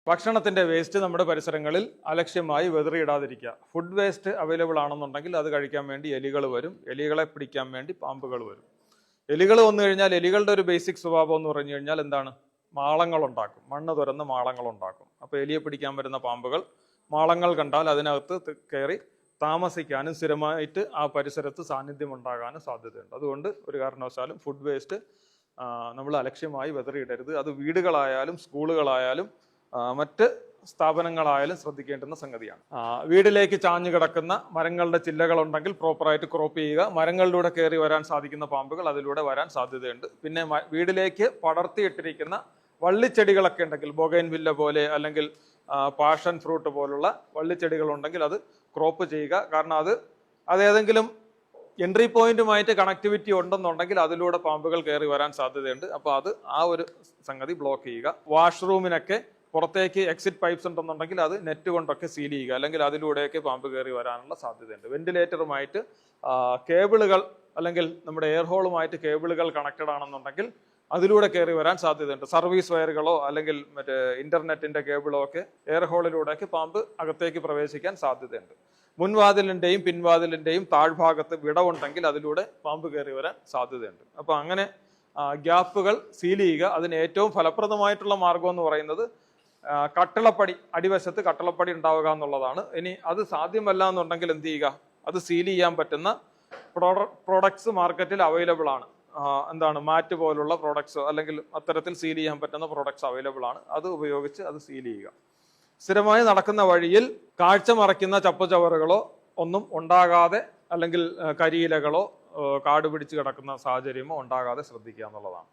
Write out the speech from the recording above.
ഭക്ഷണത്തിന്റെ വേസ്റ്റ് നമ്മുടെ പരിസരങ്ങളിൽ അലക്ഷ്യമായി വെതറിയിടാതിരിക്കുക. ഫുഡ് വേസ്റ്റ് അവൈലബിൾ ആണെന്നുണ്ടെങ്കിൽ അത് കഴിക്കാൻ വേണ്ടി എലികൾ വരും, എലികളെ പിടിക്കാൻ വേണ്ടി പാമ്പുകൾ വരും. എലികൾ വന്നു കഴിഞ്ഞാൽ എലികളുടെ ഒരു ബേസിക് സ്വഭാവം എന്ന് പറഞ്ഞു കഴിഞ്ഞാൽ എന്താണ്? മാളങ്ങൾ ഉണ്ടാക്കും, മണ്ണ് തുരന്ന് മാളങ്ങൾ ഉണ്ടാക്കും. അപ്പോൾ എലിയെ പിടിക്കാൻ വരുന്ന പാമ്പുകൾ മാളങ്ങൾ കണ്ടാൽ അതിനകത്ത് കയറി താമസിക്കാനും സ്ഥിരമായിട്ട് ആ പരിസരത്ത് സാന്നിധ്യം ഉണ്ടാകാനും സാധ്യതയുണ്ട്. അതുകൊണ്ട് ഒരു കാരണവശാലും ഫുഡ് വേസ്റ്റ് നമ്മൾ അലക്ഷ്യമായി വെതറിയിടരുത്. അത് വീടുകളായാലും സ്കൂളുകളായാലും മറ്റ് സ്ഥാപനങ്ങളായാലും ശ്രദ്ധിക്കേണ്ടുന്ന സംഗതിയാണ്. വീടിലേക്ക് ചാഞ്ഞു കിടക്കുന്ന മരങ്ങളുടെ ചില്ലകളുണ്ടെങ്കിൽ പ്രോപ്പറായിട്ട് ക്രോപ്പ് ചെയ്യുക. മരങ്ങളിലൂടെ കയറി വരാൻ സാധിക്കുന്ന പാമ്പുകൾ അതിലൂടെ വരാൻ സാധ്യതയുണ്ട്. പിന്നെ വീടിലേക്ക് പടർത്തിയിട്ടിരിക്കുന്ന വള്ളിച്ചെടികളൊക്കെ ഉണ്ടെങ്കിൽ, ബൊഗൈൻവില്ല പോലെ അല്ലെങ്കിൽ പാഷൻ ഫ്രൂട്ട് പോലുള്ള വള്ളിച്ചെടികൾ ഉണ്ടെങ്കിൽ അത് ക്രോപ്പ് ചെയ്യുക. കാരണം അത് ഏതെങ്കിലും എൻട്രി പോയിന്റുമായിട്ട് കണക്ടിവിറ്റി ഉണ്ടെന്നുണ്ടെങ്കിൽ അതിലൂടെ പാമ്പുകൾ കയറി വരാൻ സാധ്യതയുണ്ട്. അപ്പോൾ ആ ഒരു സംഗതി ബ്ലോക്ക് ചെയ്യുക. വാഷ്റൂമിനൊക്കെ പുറത്തേക്ക് എക്സിറ്റ് പൈപ്പ്സ് ഉണ്ടെന്നുണ്ടെങ്കിൽ അത് നെറ്റ് കൊണ്ടൊക്കെ സീൽ ചെയ്യുക, അല്ലെങ്കിൽ അതിലൂടെയൊക്കെ പാമ്പ് കയറി വരാനുള്ള സാധ്യതയുണ്ട്. വെന്റിലേറ്ററുമായിട്ട് കേബിളുകൾ അല്ലെങ്കിൽ നമ്മുടെ എയർ ഹോളുമായിട്ട് കേബിളുകൾ കണക്റ്റഡ് ആണെന്നുണ്ടെങ്കിൽ അതിലൂടെ കയറി വരാൻ സാധ്യതയുണ്ട്. സർവീസ് വയറുകളോ അല്ലെങ്കിൽ മറ്റേ ഇന്റർനെറ്റിന്റെ കേബിളോ ഒക്കെ എയർ ഹോളിലൂടെയൊക്കെ പാമ്പ് അകത്തേക്ക് പ്രവേശിക്കാൻ സാധ്യതയുണ്ട്. മുൻവാതിലിന്റെയും പിൻവാതിലിന്റെയും താഴ്ഭാഗത്ത് വിടവുണ്ടെങ്കിൽ അതിലൂടെ പാമ്പ് കയറി വരാൻ സാധ്യതയുണ്ട്. അപ്പൊ അങ്ങനെ ഗ്യാപ്പുകൾ സീൽ ചെയ്യുക. അതിന് ഏറ്റവും ഫലപ്രദമായിട്ടുള്ള മാർഗം എന്ന് പറയുന്നത് കട്ടിളപ്പടി, അടിവശത്ത് കട്ടിളപ്പടി ഉണ്ടാവുക എന്നുള്ളതാണ്. ഇനി അത് സാധ്യമല്ല എന്നുണ്ടെങ്കിൽ എന്ത് ചെയ്യുക? അത് സീൽ ചെയ്യാൻ പറ്റുന്ന പ്രോഡക്ട്സ് മാർക്കറ്റിൽ അവൈലബിൾ ആണ്. എന്താണ്, മാറ്റ് പോലുള്ള പ്രോഡക്ട്സ് അല്ലെങ്കിൽ അത്തരത്തിൽ സീൽ ചെയ്യാൻ പറ്റുന്ന പ്രോഡക്ട്സ് അവൈലബിൾ ആണ്. അത് ഉപയോഗിച്ച് അത് സീൽ ചെയ്യുക. സ്ഥിരമായി നടക്കുന്ന വഴിയിൽ കാഴ്ച മറയ്ക്കുന്ന ചപ്പുചവറുകളോ ഒന്നും ഉണ്ടാകാതെ, അല്ലെങ്കിൽ കരിയിലകളോ കാട് പിടിച്ച് കിടക്കുന്ന സാഹചര്യമോ ഉണ്ടാകാതെ ശ്രദ്ധിക്കുക എന്നുള്ളതാണ്.